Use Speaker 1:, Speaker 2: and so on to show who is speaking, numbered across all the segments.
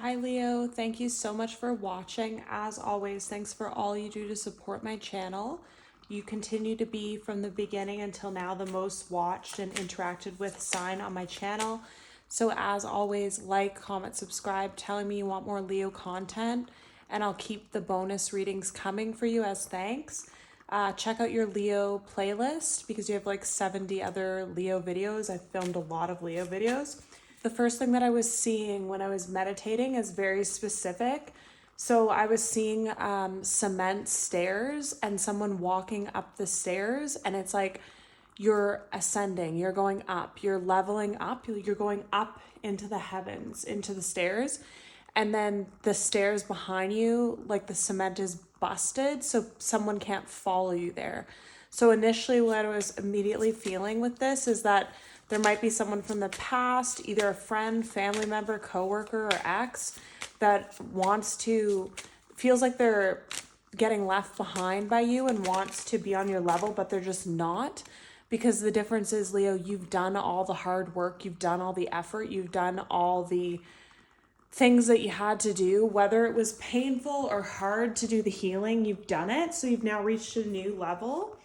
Speaker 1: Hi Leo, thank you so much for watching. As always, thanks for all you do to support my channel. You continue to be, from the beginning until now, the most watched and interacted with sign on my channel. So as always, like, comment, subscribe, telling me you want more Leo content, and I'll keep the bonus readings coming for you as thanks. Check out your Leo playlist because you have like 70 other Leo videos. I filmed a lot of Leo videos. The first thing that I was seeing when I was meditating is very specific. So I was seeing cement stairs and someone walking up the stairs, and it's like you're ascending, you're going up, you're leveling up, you're going up into the heavens, into the stairs. And then the stairs behind you, like the cement is busted, so someone can't follow you there. So initially what I was immediately feeling with this is that there might be someone from the past, either a friend, family member, coworker, or ex, that feels like they're getting left behind by you and wants to be on your level, but they're just not. Because the difference is, Leo, you've done all the hard work, you've done all the effort, you've done all the things that you had to do, whether it was painful or hard to do the healing, you've done it. So you've now reached a new level,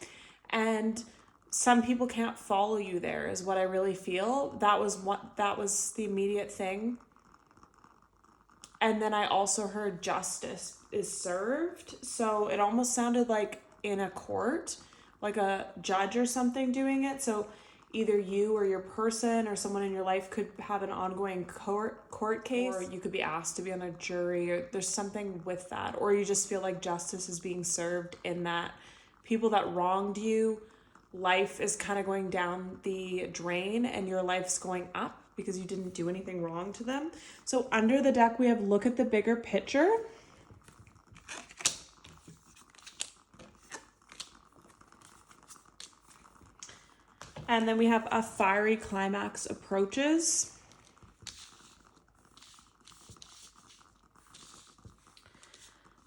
Speaker 1: and some people can't follow you there is what I really feel. That was the immediate thing. And then I also heard justice is served. So it almost sounded like in a court, like a judge or something doing it. So either you or your person or someone in your life could have an ongoing court case, or you could be asked to be on a jury, or there's something with that. Or you just feel like justice is being served in that people that wronged you, life is kind of going down the drain and your life's going up because you didn't do anything wrong to them. So under the deck, we have look at the bigger picture. And then we have a fiery climax approaches.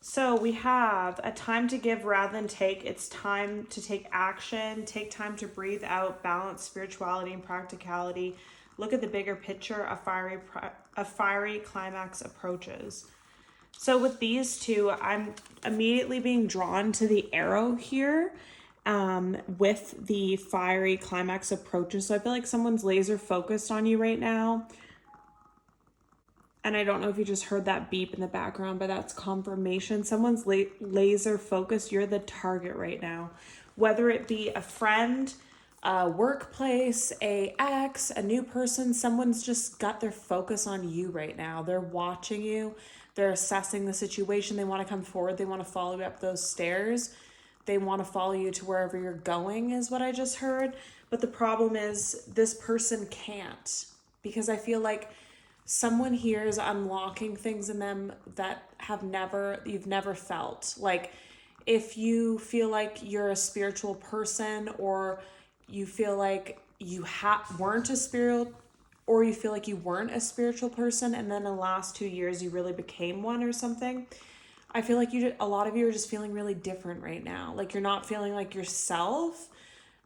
Speaker 1: So we have a time to give rather than take. It's time to take action, take time to breathe out, balance spirituality and practicality. Look at the bigger picture, a fiery climax approaches. So with these two, I'm immediately being drawn to the arrow here with the fiery climax approaches. So I feel like someone's laser focused on you right now. And I don't know if you just heard that beep in the background, but that's confirmation. Someone's laser focused. You're the target right now. Whether it be a friend, a workplace, a ex, a new person, someone's just got their focus on you right now. They're watching you. They're assessing the situation. They want to come forward. They want to follow you up those stairs. They want to follow you to wherever you're going is what I just heard. But the problem is this person can't, because I feel like someone here is unlocking things in them that you've never felt. Like if you feel like you're a spiritual person, or you feel like you weren't a spiritual, or you feel like you weren't a spiritual person, and then in the last 2 years you really became one or something. I feel like a lot of you are just feeling really different right now. Like you're not feeling like yourself,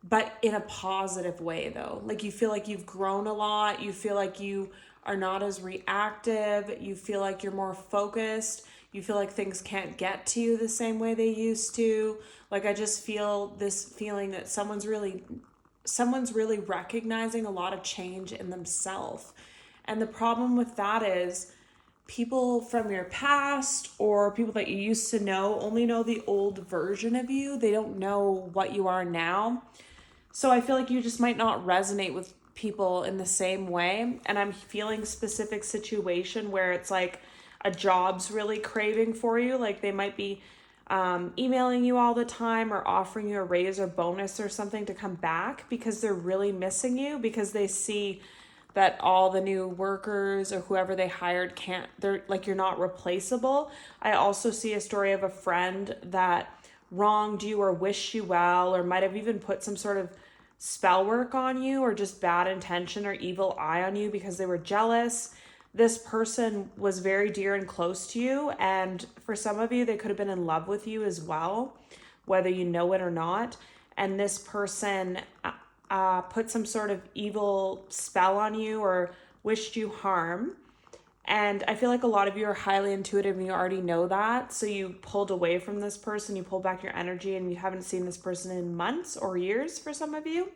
Speaker 1: but in a positive way though. Like you feel like you've grown a lot. You feel like you are not as reactive. You feel like you're more focused. You feel like things can't get to you the same way they used to. Like I just feel this feeling that someone's really recognizing a lot of change in themselves. And the problem with that is people from your past or people that you used to know only know the old version of you. They don't know what you are now. So I feel like you just might not resonate with people in the same way. And I'm feeling specific situation where it's like a job's really craving for you. Like they might be emailing you all the time or offering you a raise or bonus or something to come back because they're really missing you, because they see that all the new workers or whoever they hired they're like, you're not replaceable. I also see a story of a friend that wronged you or wished you well, or might have even put some sort of spell work on you, or just bad intention or evil eye on you because they were jealous. This person was very dear and close to you, and for some of you, they could have been in love with you as well, whether you know it or not. And this person put some sort of evil spell on you or wished you harm. And I feel like a lot of you are highly intuitive and you already know that. So you pulled away from this person, you pulled back your energy, and you haven't seen this person in months or years for some of you.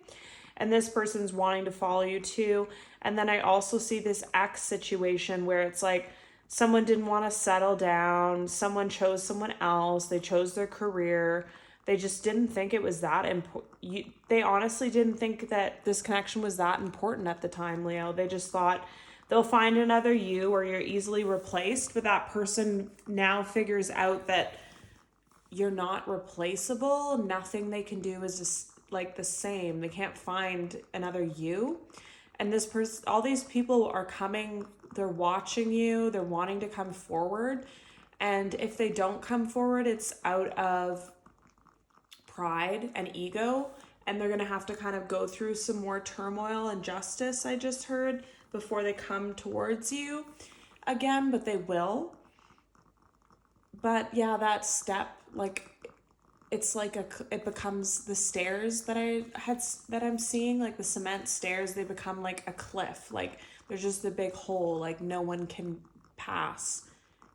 Speaker 1: And this person's wanting to follow you too. And then I also see this ex situation where it's like someone didn't want to settle down, someone chose someone else, they chose their career. They just didn't think it was that important. They honestly didn't think that this connection was that important at the time, Leo. They just thought they'll find another you, or you're easily replaced. But that person now figures out that you're not replaceable. Nothing they can do is just like the same. They can't find another you. And this person, all these people are coming, they're watching you, they're wanting to come forward. And if they don't come forward, it's out of pride and ego, and they're going to have to kind of go through some more turmoil and justice, I just heard, before they come towards you again, but they will. But yeah, that step, like, it's like it becomes the stairs that I'm seeing, like the cement stairs, they become like a cliff. Like there's just a big hole, like no one can pass.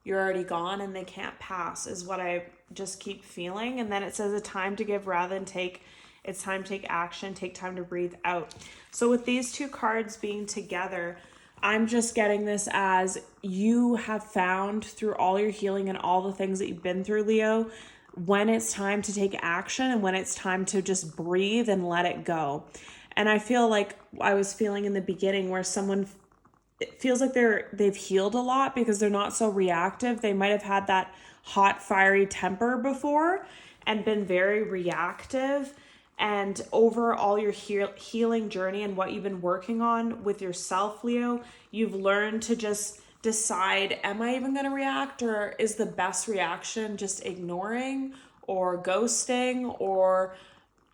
Speaker 1: You're already gone and they can't pass, is what I just keep feeling. And then it says a time to give rather than take. It's time to take action, take time to breathe out. So with these two cards being together, I'm just getting this as you have found through all your healing and all the things that you've been through, Leo, when it's time to take action and when it's time to just breathe and let it go. And I feel like I was feeling in the beginning where someone, it feels like they've healed a lot because they're not so reactive. They might have had that hot, fiery temper before and been very reactive. And over all your healing journey and what you've been working on with yourself, Leo, you've learned to just decide, am I even going to react, or is the best reaction just ignoring or ghosting or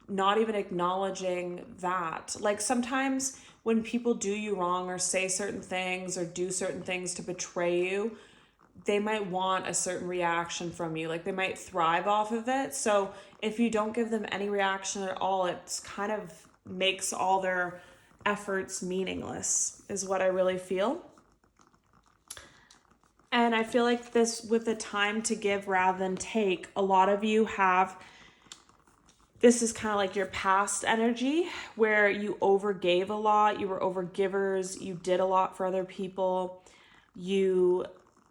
Speaker 1: not even acknowledging that? Like sometimes when people do you wrong or say certain things or do certain things to betray you, they might want a certain reaction from you. Like they might thrive off of it. So if you don't give them any reaction at all, it's kind of makes all their efforts meaningless, is what I really feel. And I feel like this, with the time to give rather than take, a lot of you have, this is kind of like your past energy where you overgave a lot. You were overgivers. You did a lot for other people. You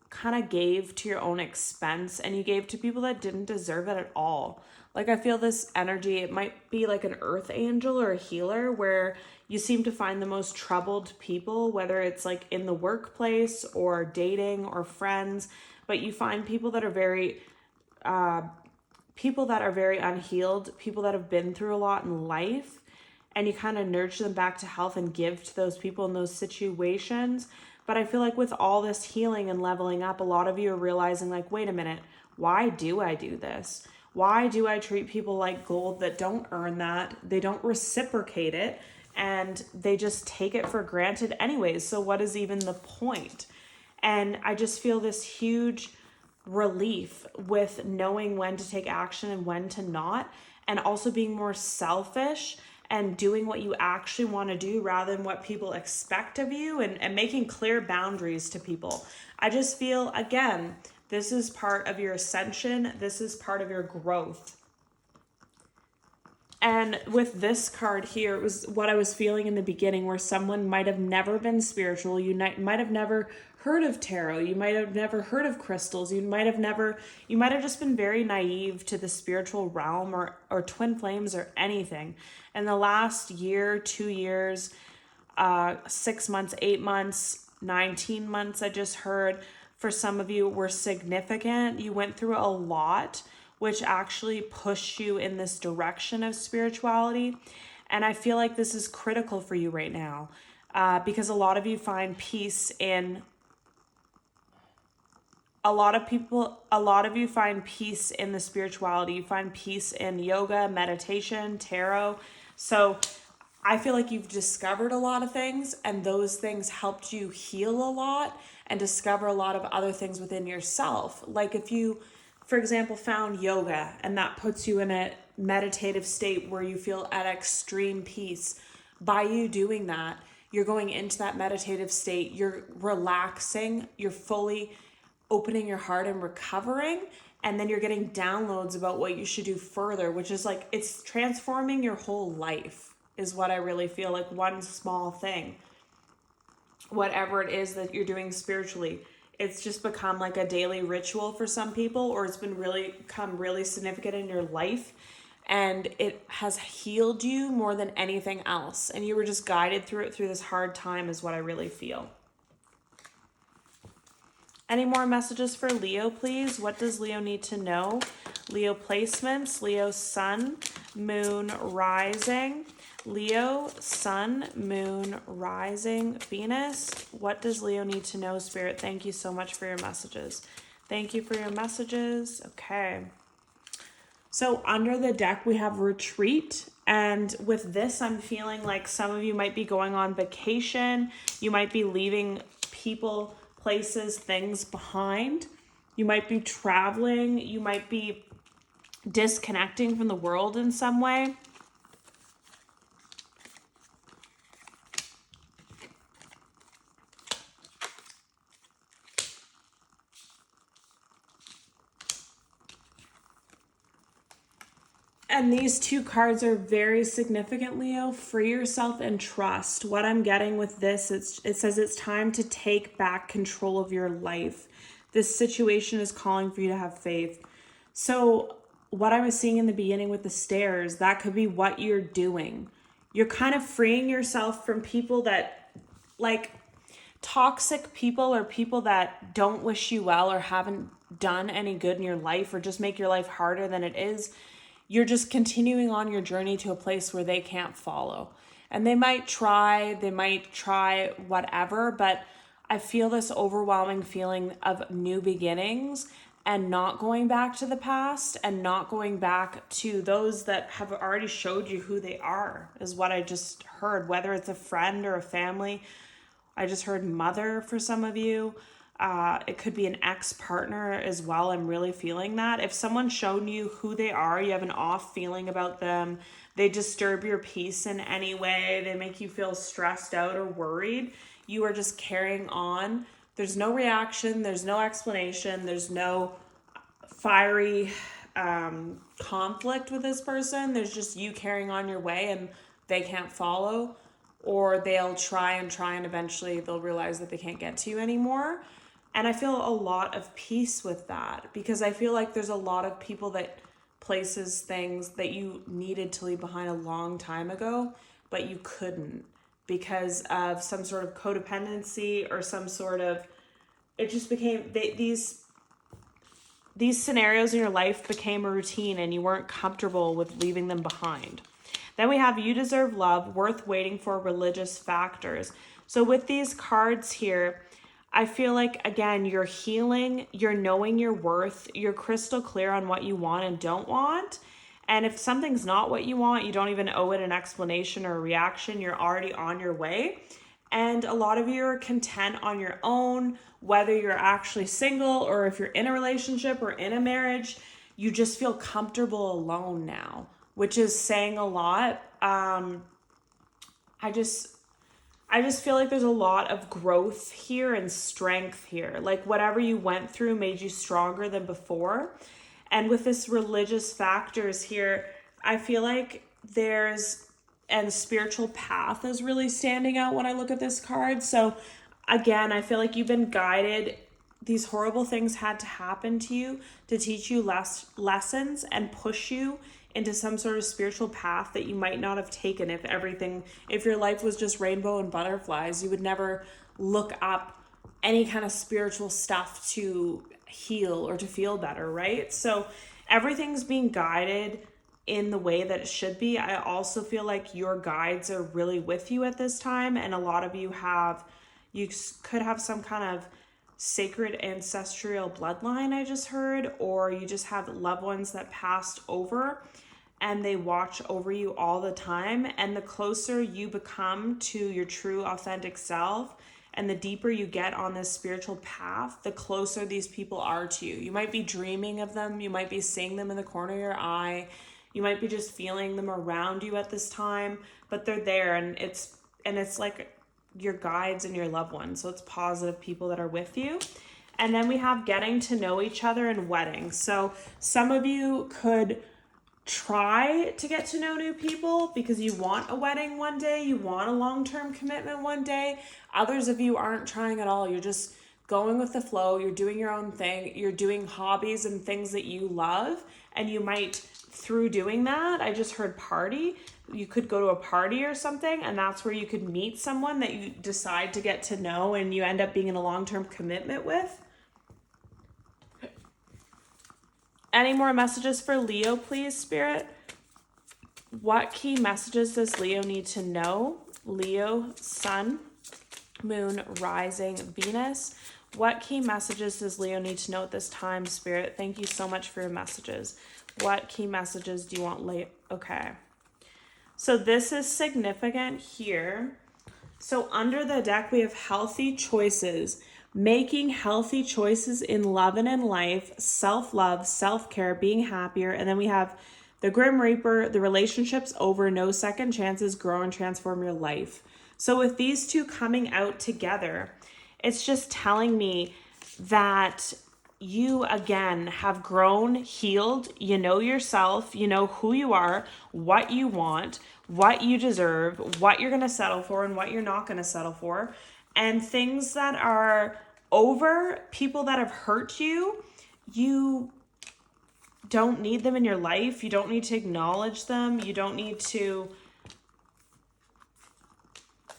Speaker 1: kind of gave to your own expense, and you gave to people that didn't deserve it at all. Like I feel this energy, it might be like an earth angel or a healer, where you seem to find the most troubled people, whether it's like in the workplace or dating or friends, but you find people that are very unhealed, people that have been through a lot in life, and you kind of nurture them back to health and give to those people in those situations. But I feel like with all this healing and leveling up, a lot of you are realizing like, wait a minute, why do I do this? Why do I treat people like gold that don't earn that? They don't reciprocate it, and they just take it for granted anyways. So what is even the point? And I just feel this huge relief with knowing when to take action and when to not, and also being more selfish and doing what you actually want to do rather than what people expect of you, and making clear boundaries to people. I just feel, again, this is part of your ascension. This is part of your growth. And with this card here, it was what I was feeling in the beginning, where someone might have never been spiritual. You might have never heard of tarot. You might have never heard of crystals. You might have just been very naive to the spiritual realm or twin flames or anything. And the last year, 2 years, 6 months, 8 months, 19 months, I just heard, for some of you were significant. You went through a lot, which actually pushed you in this direction of spirituality. And I feel like this is critical for you right now, because a lot of you find peace in, a lot of you find peace in the spirituality. You find peace in yoga, meditation, tarot. So I feel like you've discovered a lot of things, and those things helped you heal a lot and discover a lot of other things within yourself. Like if you, for example, found yoga and that puts you in a meditative state where you feel at extreme peace, by you doing that, You're going into that meditative state. You're relaxing. You're fully opening your heart and recovering. And then you're getting downloads about what you should do further, which is like, it's transforming your whole life is what I really feel like. One small thing, whatever it is that you're doing spiritually, it's just become like a daily ritual for some people, or it's been really become really significant in your life. And it has healed you more than anything else. And you were just guided through it through this hard time is what I really feel. Any more messages for Leo, please? What does Leo need to know? Leo placements, Leo sun, moon, rising. Leo, sun, moon, rising, Venus. What does Leo need to know, Spirit? Thank you so much for your messages. Thank you for your messages. Okay. So under the deck, we have retreat. And with this, I'm feeling like some of you might be going on vacation. You might be leaving people, places, things behind. You might be traveling. You might be disconnecting from the world in some way. And these two cards are very significant, Leo. Free yourself and trust. What I'm getting with this, it says it's time to take back control of your life. This situation is calling for you to have faith. So what I was seeing in the beginning with the stairs, that could be what you're doing. You're kind of freeing yourself from people that, like, toxic people or people that don't wish you well or haven't done any good in your life or just make your life harder than it is. You're just continuing on your journey to a place where they can't follow. And they might try whatever, but I feel this overwhelming feeling of new beginnings and not going back to the past and not going back to those that have already showed you who they are, is what I just heard, whether it's a friend or a family. I just heard mother for some of you. It could be an ex-partner as well. I'm really feeling that. If someone's shown you who they are, you have an off feeling about them, they disturb your peace in any way, they make you feel stressed out or worried, you are just carrying on. There's no reaction, there's no explanation, there's no fiery conflict with this person. There's just you carrying on your way and they can't follow, or they'll try and eventually they'll realize that they can't get to you anymore. And I feel a lot of peace with that, because I feel like there's a lot of people that places, things that you needed to leave behind a long time ago, but you couldn't because of some sort of codependency or some sort of, it just became, these scenarios in your life became a routine and you weren't comfortable with leaving them behind. Then we have you deserve love, worth waiting for, religious factors. So with these cards here, I feel like, again, you're healing, you're knowing your worth, you're crystal clear on what you want and don't want. And if something's not what you want, you don't even owe it an explanation or a reaction. You're already on your way. And a lot of you are content on your own, whether you're actually single or if you're in a relationship or in a marriage, you just feel comfortable alone now, which is saying a lot. I just feel like there's a lot of growth here and strength here. Like whatever you went through made you stronger than before. And with this religious factors here, I feel like and spiritual path is really standing out when I look at this card. So again, I feel like you've been guided. These horrible things had to happen to you to teach you lessons and push you into some sort of spiritual path that you might not have taken if your life was just rainbow and butterflies. You would never look up any kind of spiritual stuff to heal or to feel better, right? So everything's being guided in the way that it should be. I also feel like your guides are really with you at this time, and a lot of you could have some kind of sacred ancestral bloodline, I just heard, or you just have loved ones that passed over and they watch over you all the time. And the closer you become to your true authentic self and the deeper you get on this spiritual path, the closer these people are to you. You might be dreaming of them, you might be seeing them in the corner of your eye, you might be just feeling them around you at this time, but they're there. And it's like your guides and your loved ones. So it's positive people that are with you. And then we have getting to know each other and weddings. So some of you could try to get to know new people because you want a wedding one day, you want a long-term commitment one day. Others of you aren't trying at all. You're just going with the flow. You're doing your own thing. You're doing hobbies and things that you love. And you might, through doing that, I just heard party. You could go to a party or something, and that's where you could meet someone that you decide to get to know and you end up being in a long-term commitment with. Any more messages for Leo, please, Spirit? What key messages does Leo need to know? Leo, Sun, Moon, Rising, Venus. What key messages does Leo need to know at this time, Spirit? Thank you so much for your messages. What key messages do you want Leo? Okay. So this is significant here. So under the deck, we have healthy choices. Making healthy choices in love and in life, self-love, self-care, being happier. And then we have the Grim Reaper, the relationship's over, no second chances, grow and transform your life. So with these two coming out together, it's just telling me that you, again, have grown, healed, you know yourself, you know who you are, what you want, what you deserve, what you're going to settle for and what you're not going to settle for. And things that are over, people that have hurt you, you don't need them in your life. You don't need to acknowledge them. You don't need to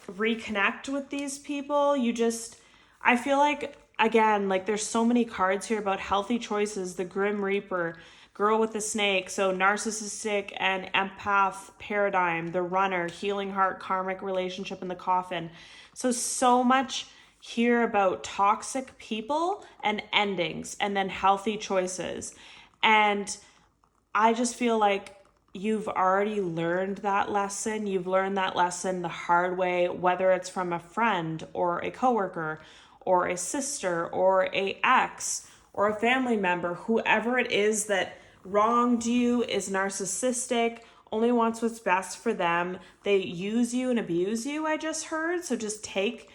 Speaker 1: reconnect with these people. You just, I feel like, again, like there's so many cards here about healthy choices, the Grim Reaper, girl with the snake, so narcissistic and empath paradigm, the runner, healing heart, karmic relationship, in the coffin. So much here about toxic people and endings, and then healthy choices. And I just feel like you've already learned that lesson. You've learned that lesson the hard way, whether it's from a friend or a coworker or a sister or a ex or a family member, whoever it is that wronged you, is narcissistic, only wants what's best for them. They use you and abuse you, I just heard. So just take,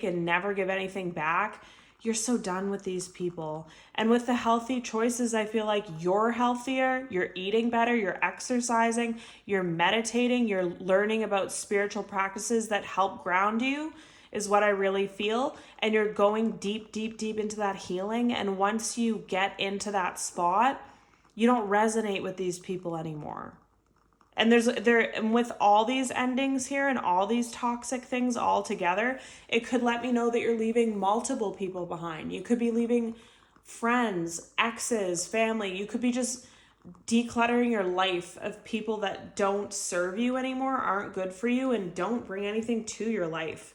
Speaker 1: and never give anything back. You're so done with these people. And with the healthy choices, I feel like you're healthier, you're eating better, you're exercising, you're meditating, you're learning about spiritual practices that help ground you, is what I really feel. And you're going deep into that healing. And once you get into that spot, you don't resonate with these people anymore. And and with all these endings here and all these toxic things all together, it could let me know that you're leaving multiple people behind. You could be leaving friends, exes, family. You could be just decluttering your life of people that don't serve you anymore, aren't good for you, and don't bring anything to your life.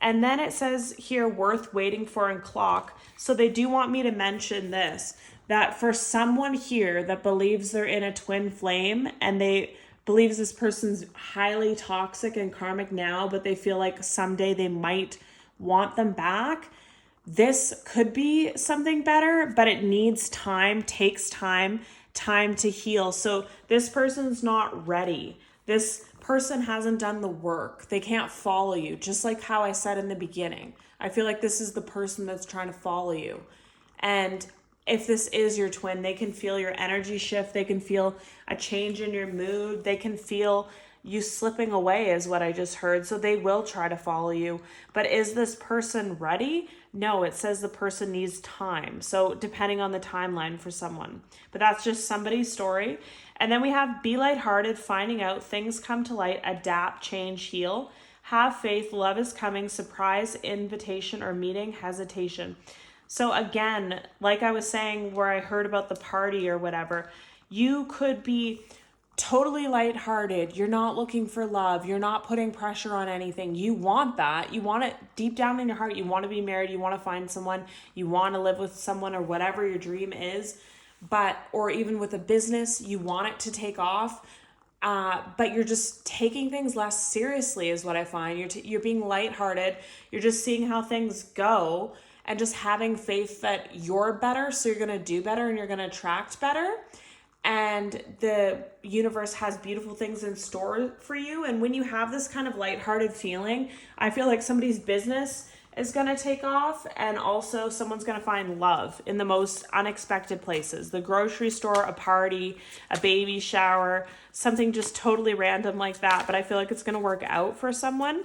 Speaker 1: And then it says here, worth waiting for and clock. So they do want me to mention this, that for someone here that believes they're in a twin flame and they believes this person's highly toxic and karmic now, but they feel like someday they might want them back, this could be something better, but it needs time, takes time to heal. So this person's not ready. This person hasn't done the work. They can't follow you, just like how I said in the beginning. I feel like this is the person that's trying to follow you. And if this is your twin, they can feel your energy shift. They can feel a change in your mood. They can feel you slipping away, is what I just heard. So they will try to follow you. But is this person ready? No, it says the person needs time. So depending on the timeline for someone. But that's just somebody's story. And then we have be lighthearted, finding out, things come to light, adapt, change, heal. Have faith, love is coming, surprise, invitation or meeting, hesitation. So again, like I was saying, where I heard about the party or whatever, you could be totally lighthearted. You're not looking for love. You're not putting pressure on anything. You want that. You want it deep down in your heart. You want to be married. You want to find someone. You want to live with someone or whatever your dream is. Or even with a business, you want it to take off. But you're just taking things less seriously is what I find. You're being lighthearted. You're just seeing how things go and just having faith that you're better. So you're going to do better and you're going to attract better. and the universe has beautiful things in store for you. And when you have this kind of lighthearted feeling, I feel like somebody's business is going to take off, and also someone's going to find love in the most unexpected places. The grocery store, a party, a baby shower, something just totally random like that. But I feel like it's going to work out for someone.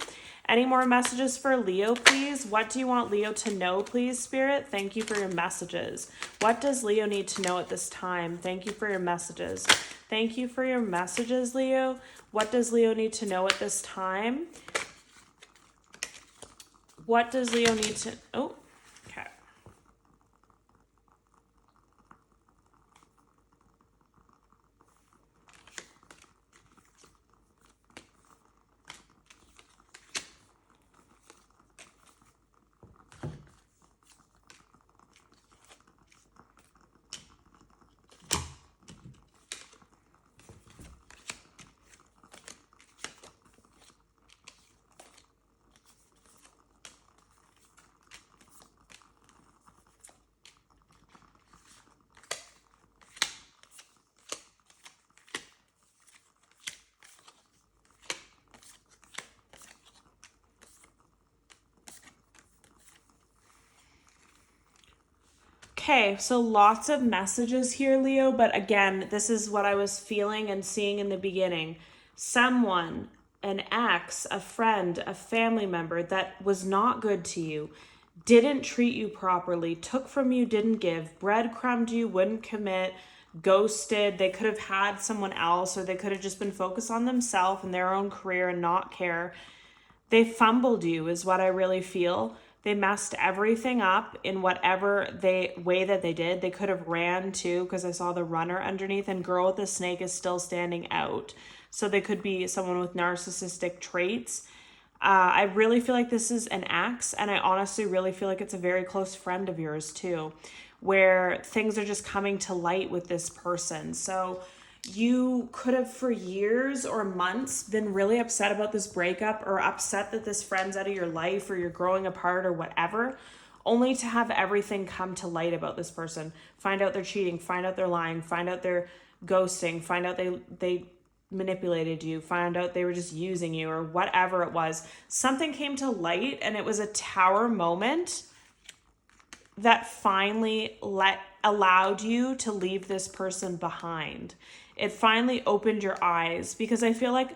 Speaker 1: Any more messages for Leo, please? What do you want Leo to know, please, Spirit? Thank you for your messages. What does Leo need to know at this time? Thank you for your messages. Thank you for your messages, Leo. What does Leo need to know at this time? What does Leo need to... Oh, okay. Okay, so lots of messages here, Leo, but again, this is what I was feeling and seeing in the beginning. Someone, an ex, a friend, a family member that was not good to you, didn't treat you properly, took from you, didn't give, breadcrumbed you, wouldn't commit, ghosted. They could have had someone else, or they could have just been focused on themselves and their own career and not care. They fumbled you is what I really feel. They messed everything up in whatever way that they did. They could have ran too, because I saw the runner underneath, and girl with the snake is still standing out. So they could be someone with narcissistic traits. I really feel like this is an ex, and I honestly really feel like it's a very close friend of yours too, where things are just coming to light with this person. So you could have for years or months been really upset about this breakup, or upset that this friend's out of your life, or you're growing apart, or whatever, only to have everything come to light about this person. Find out they're cheating, find out they're lying, find out they're ghosting, find out they manipulated you, find out they were just using you, or whatever it was. Something came to light, and it was a tower moment that finally allowed you to leave this person behind. It finally opened your eyes, because I feel like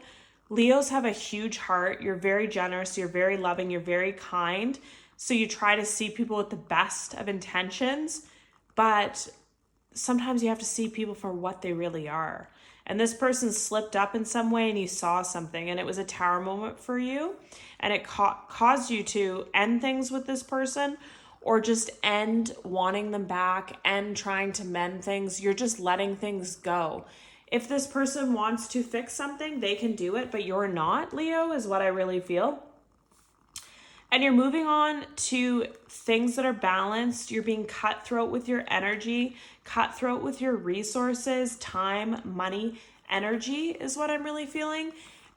Speaker 1: Leos have a huge heart. You're very generous, you're very loving, you're very kind. So you try to see people with the best of intentions, but sometimes you have to see people for what they really are. And this person slipped up in some way, and you saw something, and it was a tower moment for you, and it caused you to end things with this person, or just end wanting them back and trying to mend things. You're just letting things go. If this person wants to fix something, they can do it, but you're not, Leo, is what I really feel. And you're moving on to things that are balanced. You're being cutthroat with your energy, cutthroat with your resources, time, money, energy is what I'm really feeling.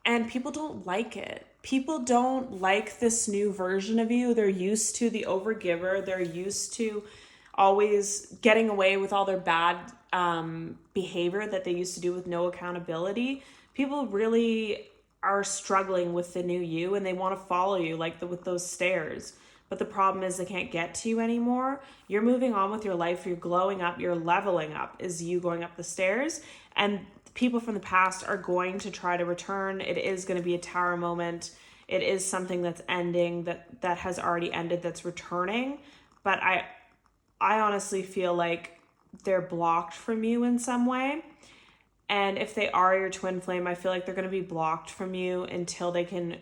Speaker 1: And people don't like it. People don't like this new version of you. They're used to the overgiver. They're used to always getting away with all their bad behavior that they used to do with no accountability. People really are struggling with the new you, and they want to follow you with those stairs. But the problem is they can't get to you anymore. You're moving on with your life. You're glowing up. You're leveling up is you going up the stairs. And people from the past are going to try to return. It is going to be a tower moment. It is something that's ending, that has already ended, that's returning. But I honestly feel like they're blocked from you in some way. And if they are your twin flame, I feel like they're going to be blocked from you until they can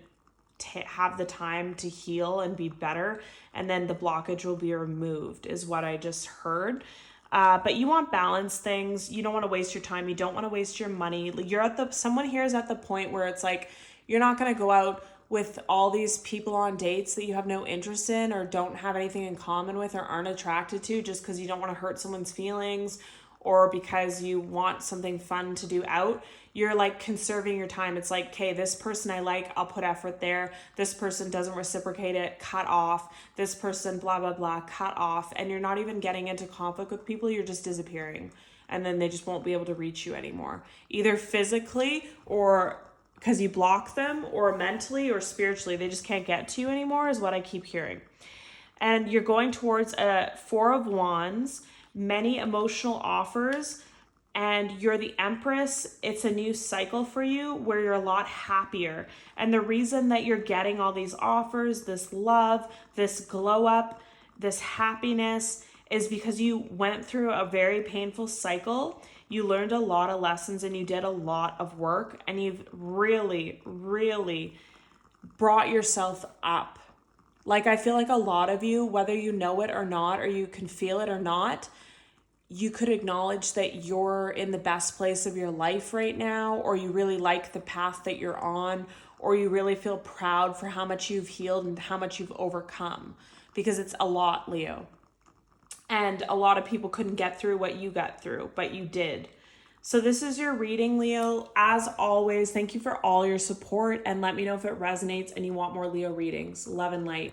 Speaker 1: have the time to heal and be better. And then the blockage will be removed, is what I just heard. But you want balanced things. You don't want to waste your time. You don't want to waste your money. Someone here is at the point where it's like, you're not going to go out with all these people on dates that you have no interest in, or don't have anything in common with, or aren't attracted to, just because you don't want to hurt someone's feelings, or because you want something fun to do out. You're like conserving your time. It's like, okay, this person I like, I'll put effort there. This person doesn't reciprocate it, cut off. This person, blah, blah, blah, cut off. And you're not even getting into conflict with people. You're just disappearing and then they just won't be able to reach you anymore, either physically or because you block them, or mentally or spiritually. They just can't get to you anymore is what I keep hearing. And you're going towards a Four of Wands, many emotional offers, and you're the Empress. It's a new cycle for you where you're a lot happier. And the reason that you're getting all these offers, this love, this glow up, this happiness, is because you went through a very painful cycle. You learned a lot of lessons and you did a lot of work, and you've really, really brought yourself up. Like, I feel like a lot of you, whether you know it or not, or you can feel it or not, you could acknowledge that you're in the best place of your life right now, or you really like the path that you're on, or you really feel proud for how much you've healed and how much you've overcome, because it's a lot, Leo. And a lot of people couldn't get through what you got through, but you did. So this is your reading, Leo. As always, thank you for all your support, and let me know if it resonates and you want more Leo readings. Love and light.